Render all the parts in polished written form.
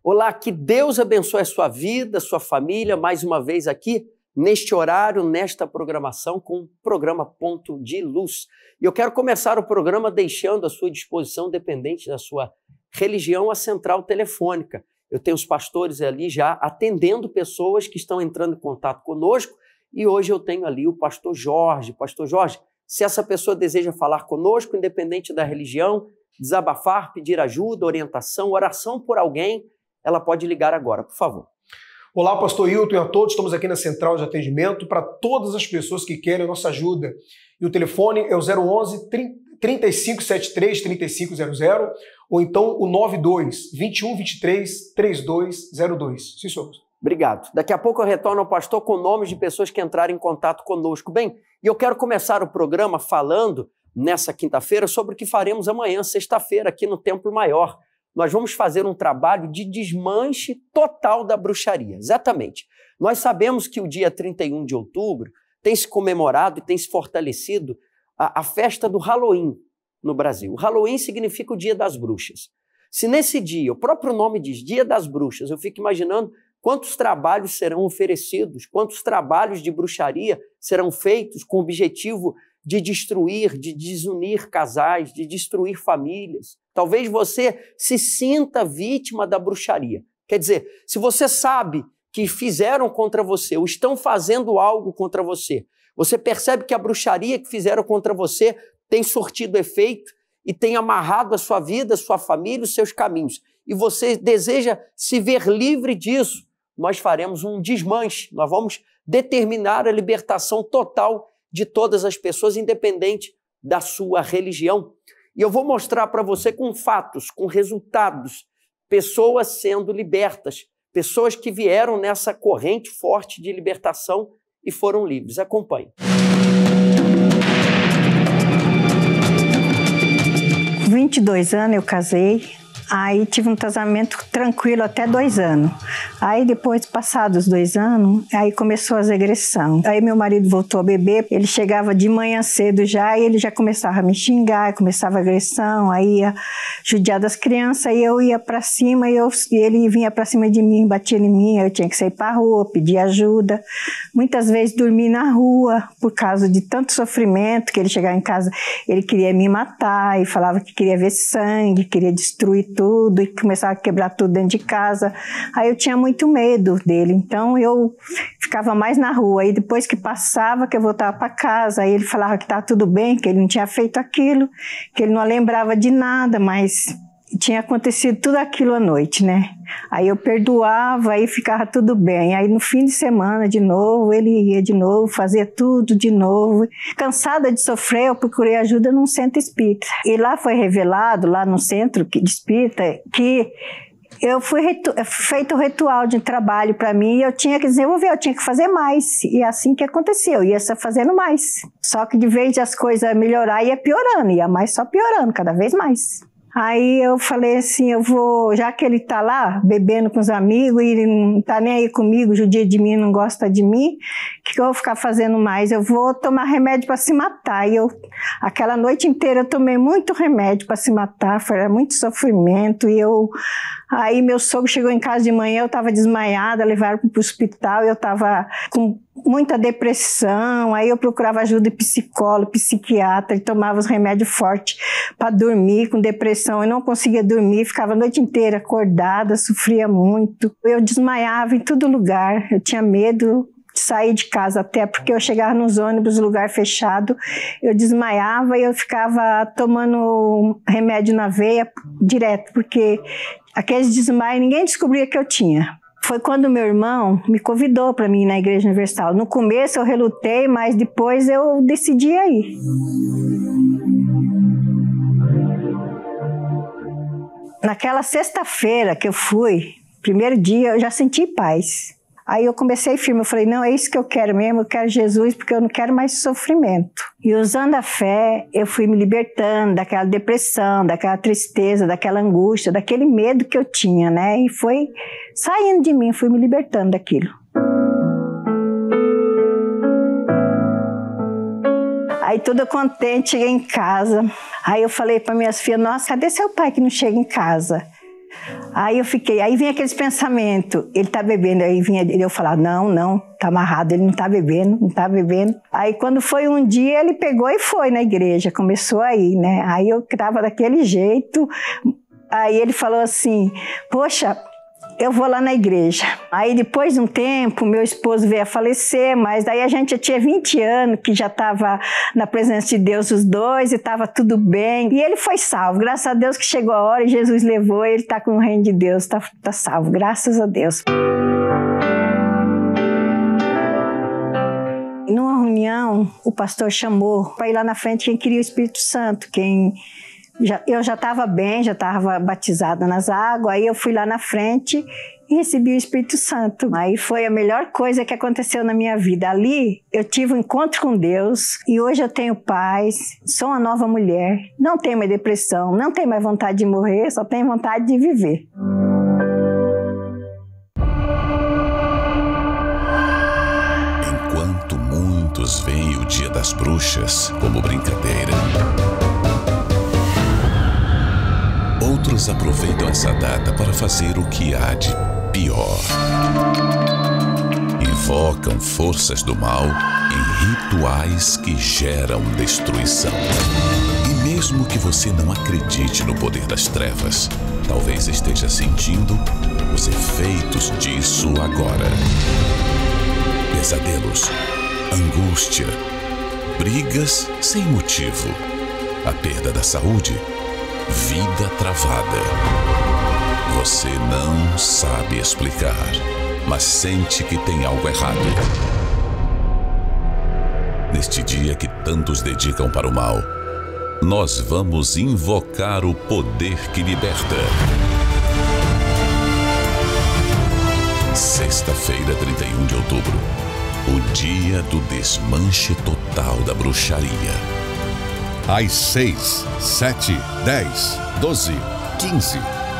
Olá, que Deus abençoe a sua vida, a sua família, mais uma vez aqui, neste horário, nesta programação, com o programa Ponto de Luz. E eu quero começar o programa deixando à sua disposição, dependente da sua religião, a central telefônica. Eu tenho os pastores ali já atendendo pessoas que estão entrando em contato conosco e hoje eu tenho ali o pastor Jorge. Pastor Jorge, se essa pessoa deseja falar conosco, independente da religião, desabafar, pedir ajuda, orientação, oração por alguém, ela pode ligar agora, por favor. Olá, pastor Hilton e a todos. Estamos aqui na central de atendimento para todas as pessoas que querem a nossa ajuda. E o telefone é o 011 3573 3500 ou então o 92 21 23 3202. Sim, senhor. Obrigado. Daqui a pouco eu retorno ao pastor com nomes de pessoas que entraram em contato conosco. Bem, e eu quero começar o programa falando nessa quinta-feira sobre o que faremos amanhã, sexta-feira, aqui no Templo Maior. Nós vamos fazer um trabalho de desmanche total da bruxaria. Exatamente. Nós sabemos que o dia 31 de outubro tem se comemorado e tem se fortalecido a festa do Halloween no Brasil. O Halloween significa o Dia das Bruxas. Se nesse dia, o próprio nome diz Dia das Bruxas, eu fico imaginando quantos trabalhos serão oferecidos, quantos trabalhos de bruxaria serão feitos com o objetivo de destruir, de desunir casais, de destruir famílias. Talvez você se sinta vítima da bruxaria. Quer dizer, se você sabe que fizeram contra você ou estão fazendo algo contra você, você percebe que a bruxaria que fizeram contra você tem surtido efeito e tem amarrado a sua vida, a sua família, os seus caminhos, e você deseja se ver livre disso, nós faremos um desmanche, nós vamos determinar a libertação total de todas as pessoas, independente da sua religião. E eu vou mostrar para você com fatos, com resultados, pessoas sendo libertas, pessoas que vieram nessa corrente forte de libertação e foram livres. Acompanhe. Com 22 anos eu casei. Aí tive um casamento tranquilo até 2 anos. Aí depois, passados 2 anos, aí começou as agressões. Aí meu marido voltou a beber, ele chegava de manhã cedo já, e ele já começava a me xingar, começava a agressão, aí ia judiar das crianças, aí eu ia pra cima, e ele vinha pra cima de mim, batia em mim, eu tinha que sair pra rua, pedir ajuda. Muitas vezes dormi na rua, por causa de tanto sofrimento, que ele chegava em casa, ele queria me matar, e falava que queria ver sangue, queria destruir tudo, e começava a quebrar tudo dentro de casa. Aí eu tinha muito medo dele, então eu ficava mais na rua. Aí depois que passava, que eu voltava para casa, aí ele falava que estava tudo bem, que ele não tinha feito aquilo, que ele não lembrava de nada, mas tinha acontecido tudo aquilo à noite, né? Aí eu perdoava, aí ficava tudo bem. Aí no fim de semana, de novo, ele ia de novo, fazia tudo de novo. Cansada de sofrer, eu procurei ajuda num centro espírita. E lá foi revelado, lá no centro de espírita, que eu fui feito um ritual de trabalho para mim, e eu tinha que desenvolver, eu tinha que fazer mais. E é assim que aconteceu, eu ia só fazendo mais. Só que de vez de as coisas melhorar, ia piorando, ia mais só piorando, cada vez mais. Aí eu falei assim, eu vou, já que ele tá lá bebendo com os amigos e ele não tá nem aí comigo, judia de mim, não gosta de mim, o que eu vou ficar fazendo mais? Eu vou tomar remédio para se matar. E aquela noite inteira eu tomei muito remédio para se matar, foi muito sofrimento. Aí meu sogro chegou em casa de manhã, eu estava desmaiada, levaram para o hospital, eu estava com muita depressão, aí eu procurava ajuda de psicólogo, psiquiatra, e tomava os remédios fortes para dormir com depressão. Eu não conseguia dormir, ficava a noite inteira acordada, sofria muito. Eu desmaiava em todo lugar, eu tinha medo de sair de casa, até porque eu chegava nos ônibus, lugar fechado, eu desmaiava e eu ficava tomando remédio na veia direto, porque aqueles desmaios ninguém descobria que eu tinha. Foi quando meu irmão me convidou para mim ir na Igreja Universal. No começo eu relutei, mas depois eu decidi ir. Naquela sexta-feira que eu fui, primeiro dia, eu já senti paz. Aí eu comecei firme, eu falei, não, é isso que eu quero mesmo, eu quero Jesus, porque eu não quero mais sofrimento. E usando a fé, eu fui me libertando daquela depressão, daquela tristeza, daquela angústia, daquele medo que eu tinha, né? E foi saindo de mim, fui me libertando daquilo. Aí toda contente, cheguei em casa. Aí eu falei para minhas filhas, nossa, cadê seu pai que não chega em casa? Aí eu fiquei, aí vinha aqueles pensamentos, ele tá bebendo, aí vinha eu falar, não, tá amarrado, ele não tá bebendo, não tá bebendo. Aí quando foi um dia, ele pegou e foi na igreja, começou a ir, né? Aí eu tava daquele jeito, aí ele falou assim, poxa, eu vou lá na igreja. Aí depois de um tempo, meu esposo veio a falecer, mas daí a gente já tinha 20 anos, que já estava na presença de Deus os dois, e estava tudo bem. E ele foi salvo, graças a Deus que chegou a hora e Jesus levou, ele está com o reino de Deus, está salvo, graças a Deus. Numa reunião, o pastor chamou para ir lá na frente quem queria o Espírito Santo, eu já estava bem, já estava batizada nas águas, aí eu fui lá na frente e recebi o Espírito Santo. Aí foi a melhor coisa que aconteceu na minha vida. Ali eu tive um encontro com Deus e hoje eu tenho paz, sou uma nova mulher, não tenho mais depressão, não tenho mais vontade de morrer, só tenho vontade de viver. Enquanto muitos veem o Dia das Bruxas como brincadeira, outros aproveitam essa data para fazer o que há de pior. Invocam forças do mal em rituais que geram destruição. E mesmo que você não acredite no poder das trevas, talvez esteja sentindo os efeitos disso agora. Pesadelos, angústia, brigas sem motivo, a perda da saúde, vida travada. Você não sabe explicar, mas sente que tem algo errado. Neste dia que tantos dedicam para o mal, nós vamos invocar o poder que liberta. Sexta-feira, 31 de outubro, o dia do desmanche total da bruxaria. Às 6, 7, 10, 12, 15,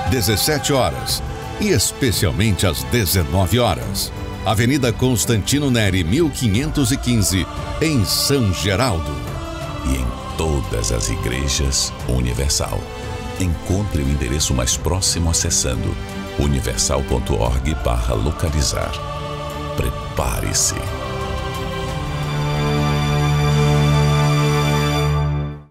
17 horas e especialmente às 19 horas. Avenida Constantino Neri, 1515, em São Geraldo. E em todas as igrejas Universal. Encontre o endereço mais próximo acessando universal.org/localizar. Prepare-se.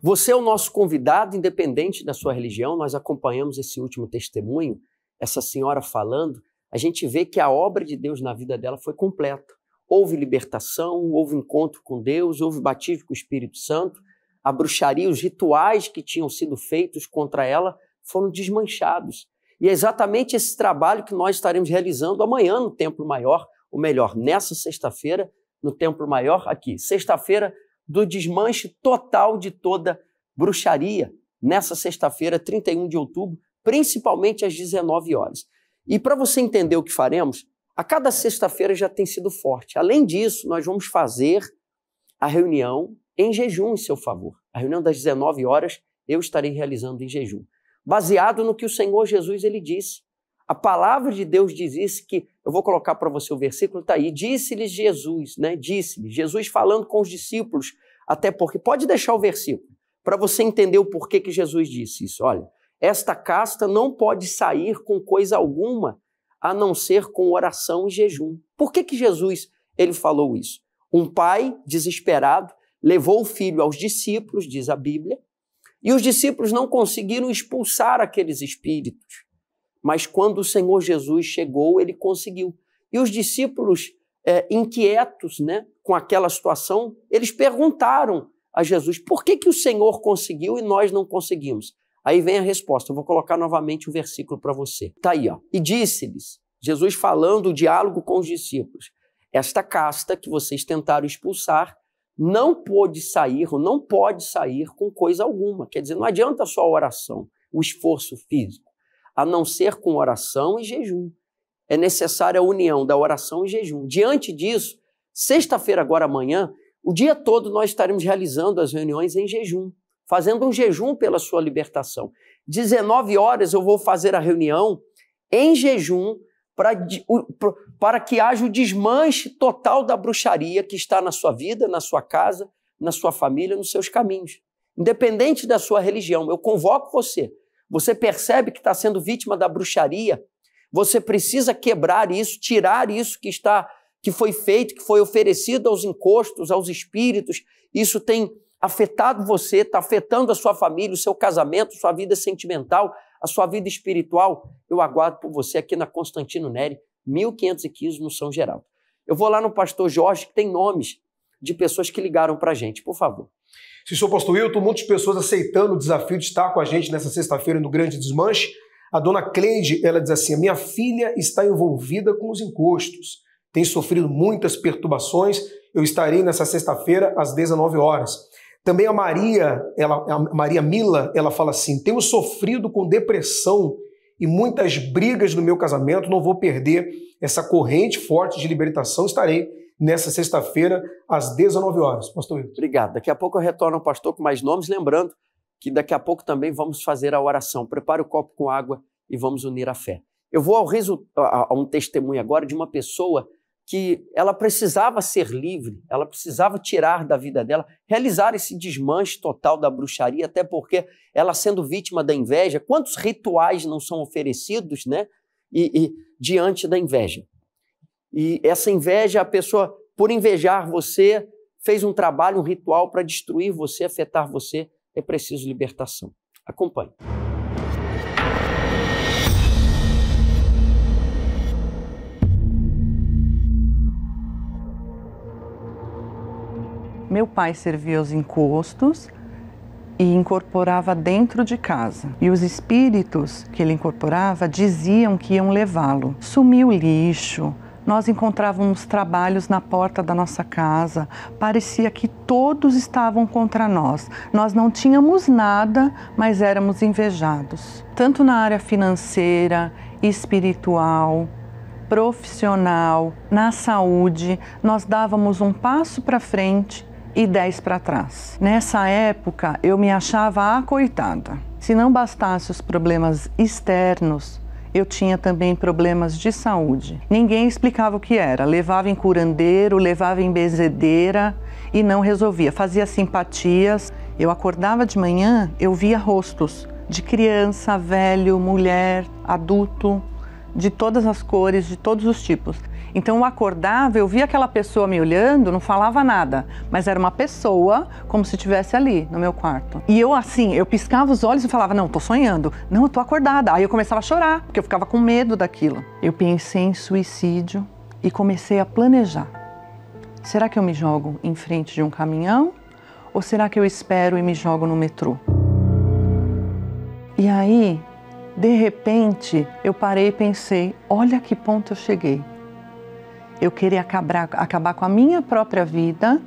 Você é o nosso convidado, independente da sua religião. Nós acompanhamos esse último testemunho, essa senhora falando. A gente vê que a obra de Deus na vida dela foi completa. Houve libertação, houve encontro com Deus, houve batismo com o Espírito Santo. A bruxaria, os rituais que tinham sido feitos contra ela foram desmanchados. E é exatamente esse trabalho que nós estaremos realizando amanhã no Templo Maior, ou melhor, nessa sexta-feira, no Templo Maior, aqui. Sexta-feira do desmanche total de toda bruxaria, nessa sexta-feira, 31 de outubro, principalmente às 19 horas. E para você entender o que faremos, a cada sexta-feira já tem sido forte. Além disso, nós vamos fazer a reunião em jejum em seu favor. A reunião das 19 horas eu estarei realizando em jejum. Baseado no que o Senhor Jesus ele disse. A palavra de Deus diz isso, que eu vou colocar para você o versículo, está aí. Disse-lhes Jesus, né? Disse-lhes, Jesus falando com os discípulos, até porque, pode deixar o versículo, para você entender o porquê que Jesus disse isso. Olha, esta casta não pode sair com coisa alguma, a não ser com oração e jejum. Por que que Jesus ele falou isso? Um pai desesperado levou o filho aos discípulos, diz a Bíblia, e os discípulos não conseguiram expulsar aqueles espíritos. Mas quando o Senhor Jesus chegou, ele conseguiu. E os discípulos, inquietos, né, com aquela situação, eles perguntaram a Jesus, por que que o Senhor conseguiu e nós não conseguimos? Aí vem a resposta, eu vou colocar novamente o versículo para você. Está aí, ó. E disse-lhes, Jesus falando o diálogo com os discípulos, esta casta que vocês tentaram expulsar não pôde sair, ou não pode sair com coisa alguma. Quer dizer, não adianta só a oração, o esforço físico, a não ser com oração e jejum. É necessária a união da oração e jejum. Diante disso, sexta-feira, agora amanhã, o dia todo nós estaremos realizando as reuniões em jejum, fazendo um jejum pela sua libertação. 19 horas eu vou fazer a reunião em jejum para que haja o desmanche total da bruxaria que está na sua vida, na sua casa, na sua família, nos seus caminhos. Independente da sua religião, eu convoco você você percebe que está sendo vítima da bruxaria, você precisa quebrar isso, tirar isso que foi feito, que foi oferecido aos encostos, aos espíritos. Isso tem afetado você, está afetando a sua família, o seu casamento, sua vida sentimental, a sua vida espiritual. Eu aguardo por você aqui na Constantino Neri, 1515, no São Geraldo. Eu vou lá no pastor Jorge, que tem nomes de pessoas que ligaram para a gente, por favor. Se sou pastor Wilton, muitas pessoas aceitando o desafio de estar com a gente nessa sexta-feira no Grande Desmanche. A dona Cleide, ela diz assim, a minha filha está envolvida com os encostos, tem sofrido muitas perturbações, eu estarei nessa sexta-feira às 19 horas. Também a Maria Mila, ela fala assim, tenho sofrido com depressão e muitas brigas no meu casamento, não vou perder essa corrente forte de libertação, estarei nessa sexta-feira às 19 horas. Pastor Wilton. Obrigado. Daqui a pouco eu retorno ao pastor com mais nomes, lembrando que daqui a pouco também vamos fazer a oração. Prepare o copo com água e vamos unir a fé. Eu vou a um testemunho agora de uma pessoa que ela precisava ser livre, ela precisava tirar da vida dela, realizar esse desmanche total da bruxaria, até porque ela sendo vítima da inveja, quantos rituais não são oferecidos, né? E diante da inveja. E essa inveja, a pessoa, por invejar você, fez um trabalho, um ritual para destruir você, afetar você. É preciso libertação. Acompanhe. Meu pai servia os encostos e incorporava dentro de casa. E os espíritos que ele incorporava diziam que iam levá-lo. Sumiu o lixo, nós encontrávamos trabalhos na porta da nossa casa, parecia que todos estavam contra nós. Nós não tínhamos nada, mas éramos invejados. Tanto na área financeira, espiritual, profissional, na saúde, nós dávamos um passo para frente e 10 para trás. Nessa época, eu me achava a coitada. Se não bastasse os problemas externos, eu tinha também problemas de saúde. Ninguém explicava o que era. Levava em curandeiro, levava em benzedeira e não resolvia. Fazia simpatias. Eu acordava de manhã, eu via rostos de criança, velho, mulher, adulto, de todas as cores, de todos os tipos. Então eu acordava, eu via aquela pessoa me olhando, não falava nada, mas era uma pessoa como se estivesse ali no meu quarto. E eu assim, eu piscava os olhos e falava, não, tô sonhando, não, eu tô acordada. Aí eu começava a chorar, porque eu ficava com medo daquilo. Eu pensei em suicídio e comecei a planejar. Será que eu me jogo em frente de um caminhão? Ou será que eu espero e me jogo no metrô? E aí, de repente, eu parei e pensei, olha que ponto eu cheguei. Eu queria acabar com a minha própria vida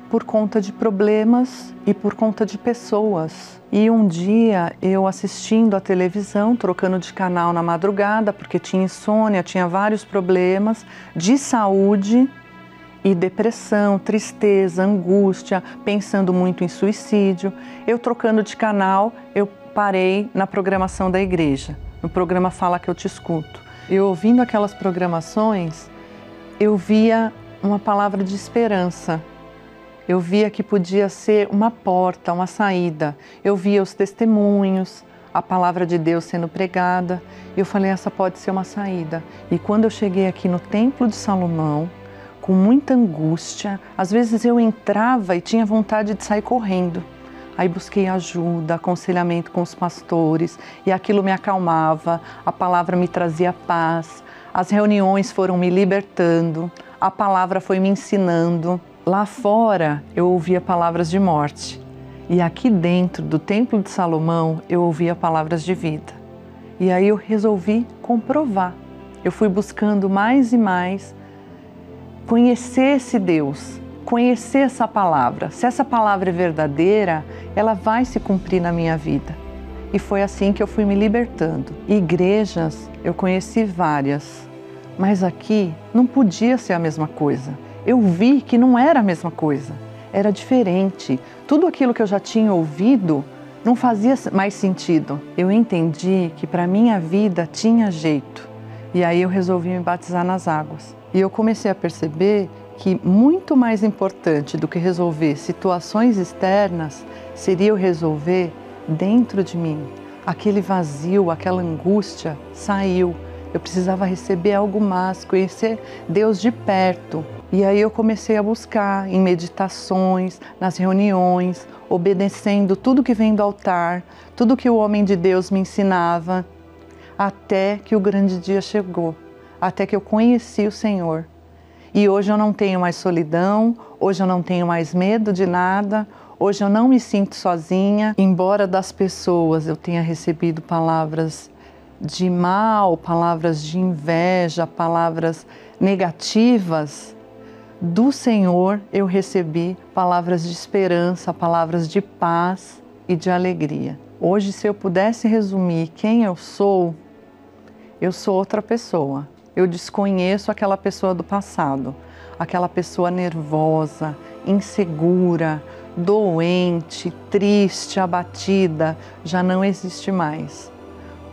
por conta de problemas e por conta de pessoas. E um dia, eu assistindo a televisão, trocando de canal na madrugada, porque tinha insônia, tinha vários problemas de saúde e depressão, tristeza, angústia, pensando muito em suicídio. Eu trocando de canal, eu parei na programação da igreja, no programa Fala Que Eu Te Escuto. Eu ouvindo aquelas programações, eu via uma palavra de esperança. Eu via que podia ser uma porta, uma saída. Eu via os testemunhos, a palavra de Deus sendo pregada. Eu falei, essa pode ser uma saída. E quando eu cheguei aqui no Templo de Salomão, com muita angústia, às vezes eu entrava e tinha vontade de sair correndo. Aí busquei ajuda, aconselhamento com os pastores e aquilo me acalmava, a palavra me trazia paz. As reuniões foram me libertando, a palavra foi me ensinando. Lá fora eu ouvia palavras de morte e aqui dentro do Templo de Salomão eu ouvia palavras de vida. E aí eu resolvi comprovar. Eu fui buscando mais e mais conhecer esse Deus, conhecer essa palavra. Se essa palavra é verdadeira, ela vai se cumprir na minha vida. E foi assim que eu fui me libertando. Igrejas, eu conheci várias, mas aqui não podia ser a mesma coisa. Eu vi que não era a mesma coisa, era diferente. Tudo aquilo que eu já tinha ouvido não fazia mais sentido. Eu entendi que para minha vida tinha jeito. E aí eu resolvi me batizar nas águas. E eu comecei a perceber que muito mais importante do que resolver situações externas seria eu resolver dentro de mim aquele vazio, aquela angústia saiu. Eu precisava receber algo mais, conhecer Deus de perto. E aí eu comecei a buscar em meditações, nas reuniões, obedecendo tudo que vem do altar, tudo que o homem de Deus me ensinava, até que o grande dia chegou, até que eu conheci o Senhor. E hoje eu não tenho mais solidão, hoje eu não tenho mais medo de nada, hoje eu não me sinto sozinha. Embora das pessoas eu tenha recebido palavras de mal, palavras de inveja, palavras negativas, do Senhor eu recebi palavras de esperança, palavras de paz e de alegria. Hoje, se eu pudesse resumir quem eu sou outra pessoa. Eu desconheço aquela pessoa do passado, aquela pessoa nervosa, insegura, doente, triste, abatida, já não existe mais.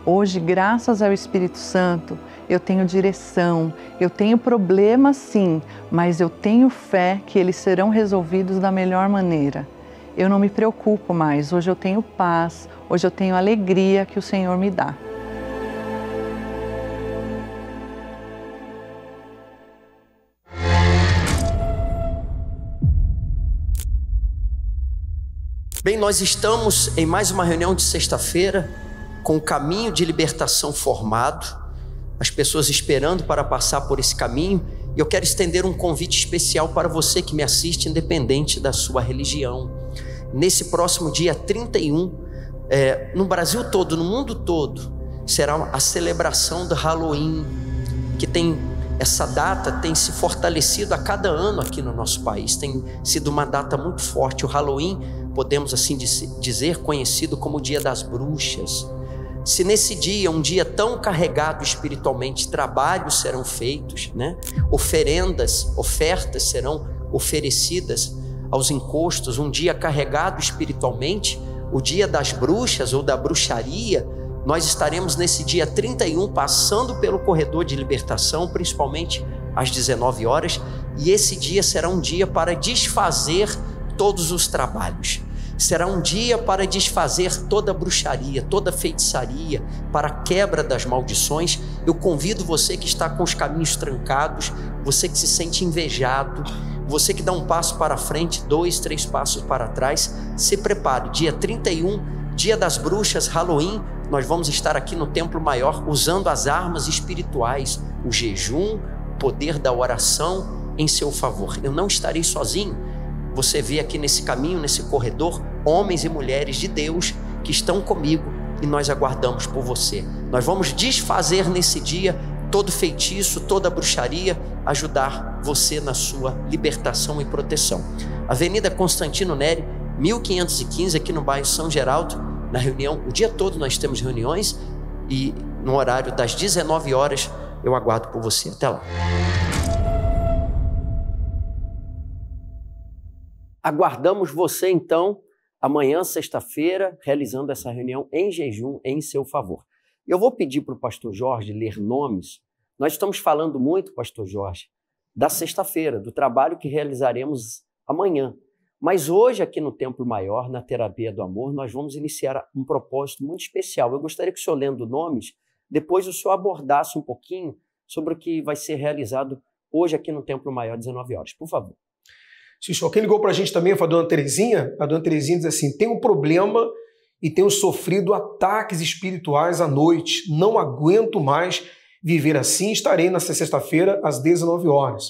Hoje, graças ao Espírito Santo, eu tenho direção, eu tenho problemas sim, mas eu tenho fé que eles serão resolvidos da melhor maneira. Eu não me preocupo mais, hoje eu tenho paz, hoje eu tenho alegria que o Senhor me dá. Bem, nós estamos em mais uma reunião de sexta-feira, com o caminho de libertação formado, as pessoas esperando para passar por esse caminho, e eu quero estender um convite especial para você que me assiste, independente da sua religião. Nesse próximo dia 31, no Brasil todo, no mundo todo, será a celebração do Halloween, que essa data tem se fortalecido a cada ano aqui no nosso país, tem sido uma data muito forte. O Halloween, podemos assim dizer, conhecido como o Dia das Bruxas. Se nesse dia, um dia tão carregado espiritualmente, trabalhos serão feitos, né? Ofertas serão oferecidas aos encostos, um dia carregado espiritualmente, o Dia das Bruxas ou da bruxaria, nós estaremos nesse dia 31 passando pelo corredor de libertação, principalmente às 19 horas, e esse dia será um dia para desfazer todos os trabalhos. Será um dia para desfazer toda a bruxaria, toda a feitiçaria, para a quebra das maldições. Eu convido você que está com os caminhos trancados, você que se sente invejado, você que dá um passo para frente, 2, 3 passos para trás, se prepare. Dia 31, Dia das Bruxas, Halloween, nós vamos estar aqui no Templo Maior usando as armas espirituais, o jejum, o poder da oração em seu favor. Eu não estarei sozinho. Você vê aqui nesse caminho, nesse corredor, homens e mulheres de Deus que estão comigo e nós aguardamos por você. Nós vamos desfazer nesse dia todo feitiço, toda bruxaria, ajudar você na sua libertação e proteção. Avenida Constantino Neri, 1515, aqui no bairro São Geraldo, na reunião, o dia todo nós temos reuniões e no horário das 19 horas eu aguardo por você. Até lá. Aguardamos você, então, amanhã, sexta-feira, realizando essa reunião em jejum em seu favor. Eu vou pedir para o pastor Jorge ler nomes. Nós estamos falando muito, pastor Jorge, da sexta-feira, do trabalho que realizaremos amanhã. Mas hoje, aqui no Templo Maior, na Terapia do Amor, nós vamos iniciar um propósito muito especial. Eu gostaria que o senhor, lendo nomes, depois o senhor abordasse um pouquinho sobre o que vai ser realizado hoje aqui no Templo Maior, 19 horas. Por favor. Sim, senhor. Quem ligou para a gente também foi a dona Terezinha. A dona Terezinha diz assim: tenho um problema e tenho sofrido ataques espirituais à noite. Não aguento mais viver assim. Estarei nesta sexta-feira às 19 horas.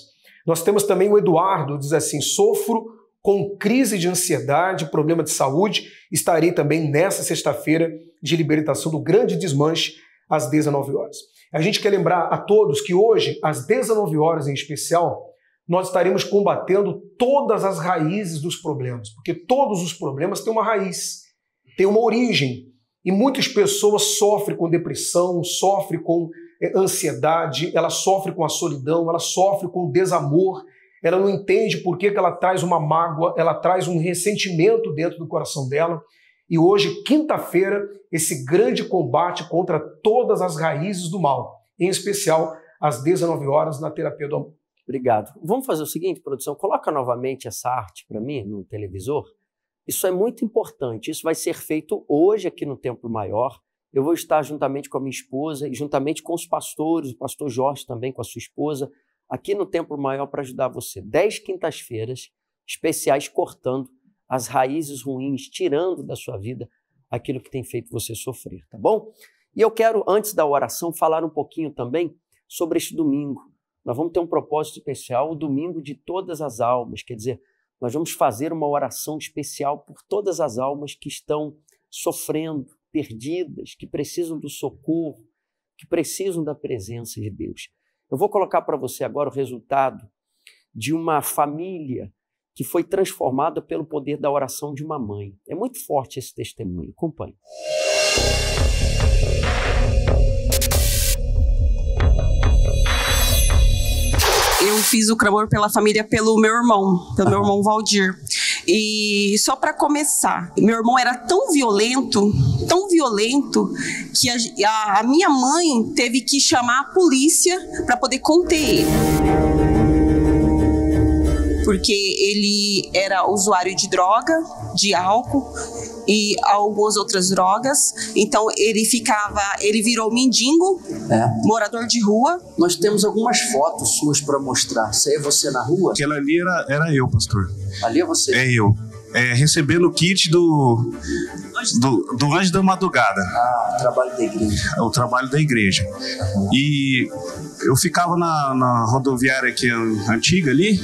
Nós temos também o Eduardo, diz assim: sofro com crise de ansiedade, problema de saúde. Estarei também nesta sexta-feira de libertação do grande desmanche às 19 horas. A gente quer lembrar a todos que hoje, às 19 horas em especial, nós estaremos combatendo todas as raízes dos problemas, porque todos os problemas têm uma raiz, têm uma origem, e muitas pessoas sofrem com depressão, sofrem com ansiedade, ela sofre com a solidão, ela sofre com o desamor, ela não entende por que ela traz uma mágoa, ela traz um ressentimento dentro do coração dela, e hoje, quinta-feira, esse grande combate contra todas as raízes do mal, em especial às 19 horas na Terapia do Amor. Obrigado. Vamos fazer o seguinte, produção, coloca novamente essa arte para mim no televisor. Isso é muito importante, isso vai ser feito hoje aqui no Templo Maior, eu vou estar juntamente com a minha esposa e juntamente com os pastores, o pastor Jorge também com a sua esposa, aqui no Templo Maior para ajudar você. 10 quintas-feiras especiais cortando as raízes ruins, tirando da sua vida aquilo que tem feito você sofrer, tá bom? E eu quero, antes da oração, falar um pouquinho também sobre este domingo. Nós vamos ter um propósito especial, o domingo de todas as almas, quer dizer, nós vamos fazer uma oração especial por todas as almas que estão sofrendo, perdidas, que precisam do socorro, que precisam da presença de Deus. Eu vou colocar para você agora o resultado de uma família que foi transformada pelo poder da oração de uma mãe. É muito forte esse testemunho. Acompanhe. Eu fiz o clamor pela família pelo meu irmão Valdir. E só para começar, meu irmão era tão violento, que a minha mãe teve que chamar a polícia para poder conter ele. Porque ele era usuário de droga, de álcool e algumas outras drogas. Então ele virou mendigo, morador de rua. Nós temos algumas fotos suas para mostrar. Isso aí é você na rua? Aquela ali era eu, pastor. Ali é você? É eu. Recebendo o kit do Anjo da Madrugada. O trabalho da igreja. O trabalho da igreja. E eu ficava na rodoviária aqui antiga ali,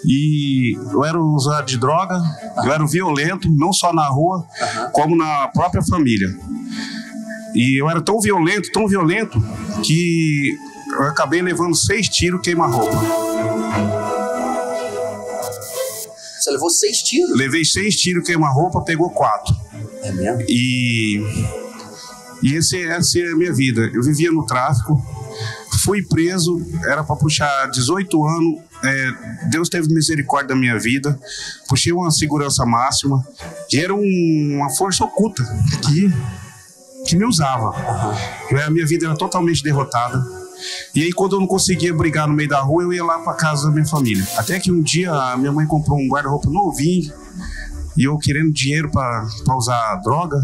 e eu era usuário de droga, eu era violento, não só na rua, como na própria família. E eu era tão violento, que eu acabei levando 6 tiros queima-roupa. Você levou 6 tiros? Levei 6 tiros queima-roupa, pegou 4. É mesmo? E essa é a minha vida. Eu vivia no tráfico, fui preso, era para puxar 18 anos. Deus teve misericórdia da minha vida, puxei uma segurança máxima, que era uma força oculta que me usava. A minha vida era totalmente derrotada. E aí, quando eu não conseguia brigar no meio da rua, eu ia lá para casa da minha família. Até que um dia a minha mãe comprou um guarda-roupa novinho, e eu querendo dinheiro para usar droga,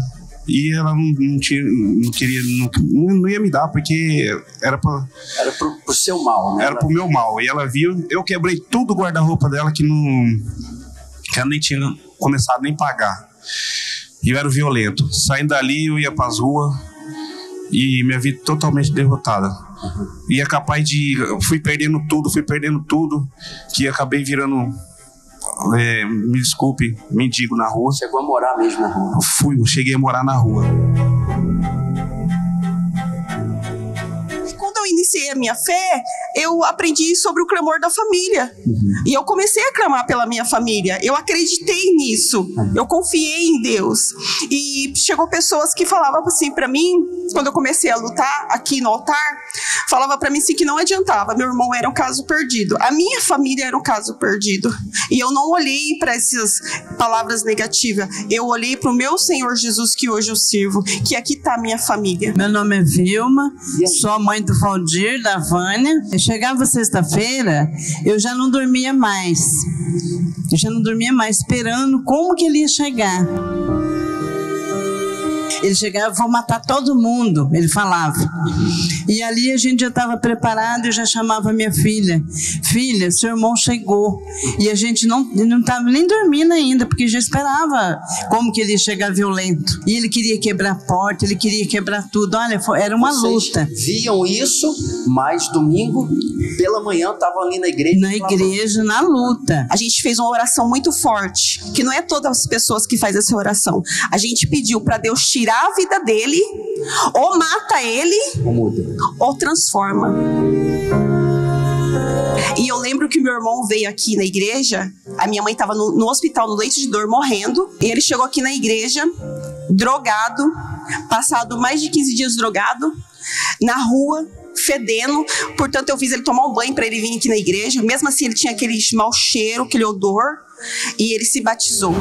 e ela não queria, não ia me dar, porque era pro seu mal, né? Era pro meu mal. E ela viu, eu quebrei tudo o guarda-roupa dela que ela nem tinha começado nem pagar. E eu era violento. Saindo dali, eu ia pras ruas, e minha vida totalmente derrotada. E é capaz de... Fui perdendo tudo, que acabei virando... me desculpe, mendigo na rua. Chegou a morar mesmo na rua? Eu cheguei a morar na rua. Quando eu iniciei a minha fé, eu aprendi sobre o clamor da família. E eu comecei a clamar pela minha família. Eu acreditei nisso. Eu confiei em Deus. E chegou pessoas que falavam assim para mim, quando eu comecei a lutar aqui no altar, falava para mim assim que não adiantava. Meu irmão era um caso perdido. A minha família era um caso perdido. E eu não olhei para essas palavras negativas. Eu olhei para o meu Senhor Jesus, que hoje eu sirvo, que aqui está a minha família. Meu nome é Vilma, sou a mãe do Valdir, da Vânia. Chegava sexta-feira, eu já não dormia mais. Esperando como que ele ia chegar. Ele chegava, vou matar todo mundo, ele falava. E ali a gente já estava preparado, eu já chamava minha filha. Filha, seu irmão chegou. E a gente não estava nem dormindo ainda, porque já esperava como que ele ia chegar violento. E ele queria quebrar a porta, ele queria quebrar tudo. Olha, era uma luta. Viam isso, mas domingo, pela manhã, estavam ali na igreja. Na igreja, na luta. A gente fez uma oração muito forte, que não é todas as pessoas que fazem essa oração. A gente pediu para Deus tirar a vida dele, ou mata ele, ou transforma. E eu lembro que meu irmão veio aqui na igreja, a minha mãe estava no hospital, no leito de dor, morrendo, e ele chegou aqui na igreja, drogado, passado mais de 15 dias drogado, na rua, fedendo. Portanto, eu fiz ele tomar um banho para ele vir aqui na igreja. Mesmo assim, ele tinha aquele mau cheiro, aquele odor, e ele se batizou.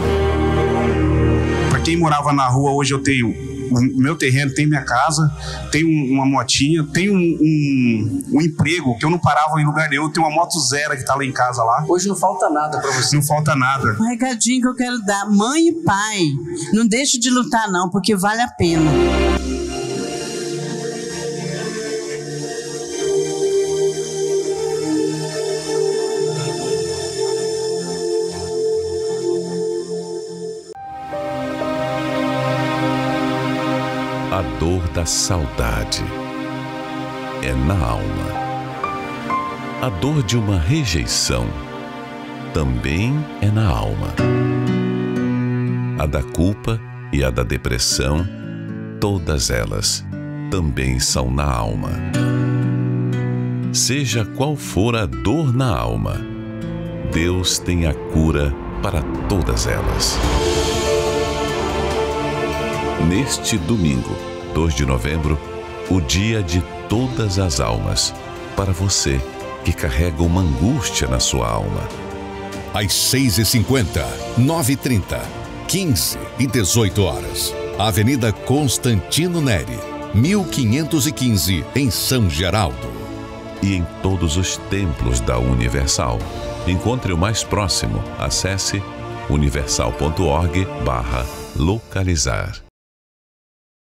Para quem morava na rua, hoje eu tenho o meu terreno, tenho minha casa, tenho uma motinha, tenho um emprego que eu não parava em lugar nenhum. Eu tenho uma moto zero que tá lá em casa lá. Hoje não falta nada para você. Não falta nada. Um recadinho que eu quero dar: mãe e pai, não deixe de lutar não, porque vale a pena. dor da saudade é na alma. A dor de uma rejeição também é na alma. A da culpa e a da depressão, todas elas também são na alma. Seja qual for a dor na alma, Deus tem a cura para todas elas. Neste domingo, 2 de novembro, o dia de todas as almas, para você que carrega uma angústia na sua alma. Às 6h50, 9h30, 15 e 18 horas. Avenida Constantino Neri, 1515, em São Geraldo. E em todos os templos da Universal. Encontre o mais próximo. Acesse universal.org/localizar.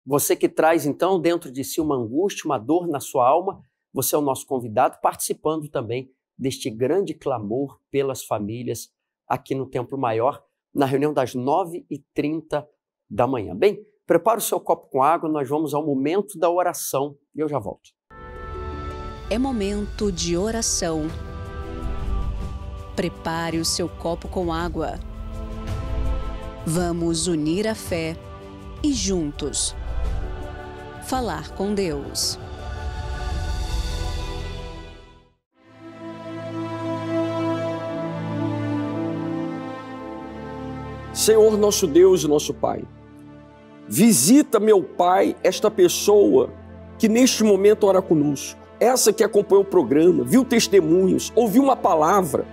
Você que traz, então, dentro de si uma angústia, uma dor na sua alma, você é o nosso convidado, participando também deste grande clamor pelas famílias aqui no Templo Maior, na reunião das 9h30 da manhã. Bem, prepara o seu copo com água, nós vamos ao momento da oração e eu já volto. É momento de oração. Prepare o seu copo com água. Vamos unir a fé e juntos falar com Deus. Senhor nosso Deus e nosso Pai, visita, meu Pai, esta pessoa que neste momento ora conosco, essa que acompanhou o programa, viu testemunhos, ouviu uma palavra,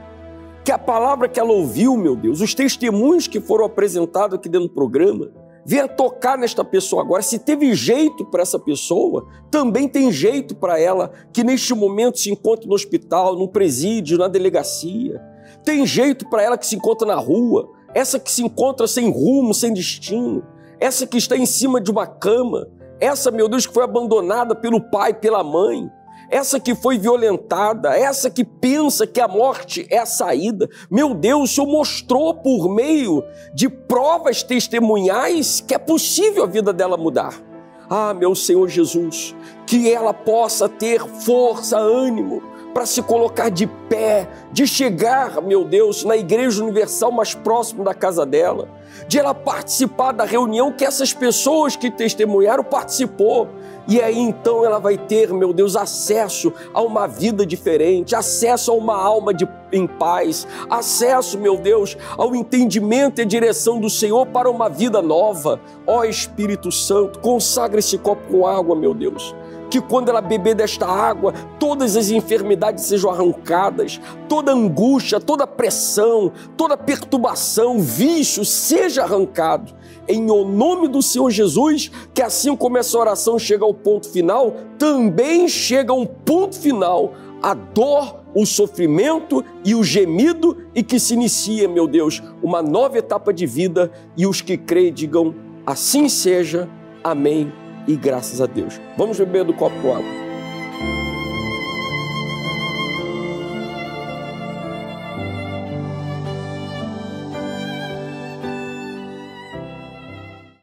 que a palavra que ela ouviu, meu Deus, os testemunhos que foram apresentados aqui dentro do programa, venha tocar nesta pessoa agora. Se teve jeito para essa pessoa, também tem jeito para ela que neste momento se encontra no hospital, no presídio, na delegacia. Tem jeito para ela que se encontra na rua, essa que se encontra sem rumo, sem destino, essa que está em cima de uma cama, essa, meu Deus, que foi abandonada pelo pai, pela mãe, essa que foi violentada, essa que pensa que a morte é a saída. Meu Deus, o Senhor mostrou por meio de provas testemunhais que é possível a vida dela mudar. Ah, meu Senhor Jesus, que ela possa ter força, ânimo, para se colocar de pé, de chegar, meu Deus, na Igreja Universal mais próximo da casa dela, de ela participar da reunião que essas pessoas que testemunharam participou. E aí então ela vai ter, meu Deus, acesso a uma vida diferente, acesso a uma alma em paz, acesso, meu Deus, ao entendimento e a direção do Senhor para uma vida nova. Ó Espírito Santo, consagra esse copo com água, meu Deus. Que quando ela beber desta água, todas as enfermidades sejam arrancadas, toda angústia, toda pressão, toda perturbação, vício seja arrancado. Em o nome do Senhor Jesus, que assim como essa oração chega ao ponto final, também chega a um ponto final a dor, o sofrimento e o gemido, e que se inicia, meu Deus, uma nova etapa de vida, e os que creem digam, assim seja, amém. E graças a Deus. Vamos beber do copo com água.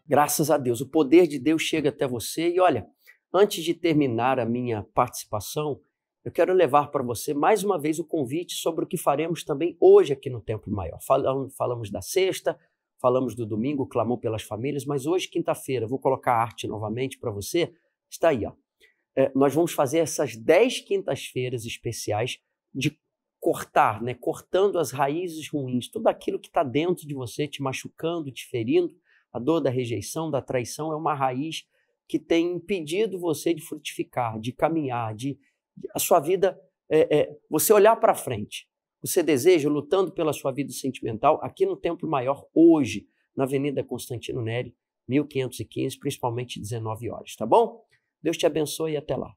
Graças a Deus. O poder de Deus chega até você. E olha, antes de terminar a minha participação, eu quero levar para você mais uma vez o convite sobre o que faremos também hoje aqui no Templo Maior. Falamos da sexta, falamos do domingo, clamou pelas famílias, mas hoje, quinta-feira, vou colocar a arte novamente para você, está aí, ó. Nós vamos fazer essas 10 quintas-feiras especiais de cortar, né? Cortando as raízes ruins, tudo aquilo que está dentro de você, te machucando, te ferindo. A dor da rejeição, da traição é uma raiz que tem impedido você de frutificar, de caminhar, a sua vida, você olhar para frente. Você deseja, lutando pela sua vida sentimental, aqui no Templo Maior, hoje, na Avenida Constantino Neri, 1515, principalmente 19 horas, tá bom? Deus te abençoe e até lá.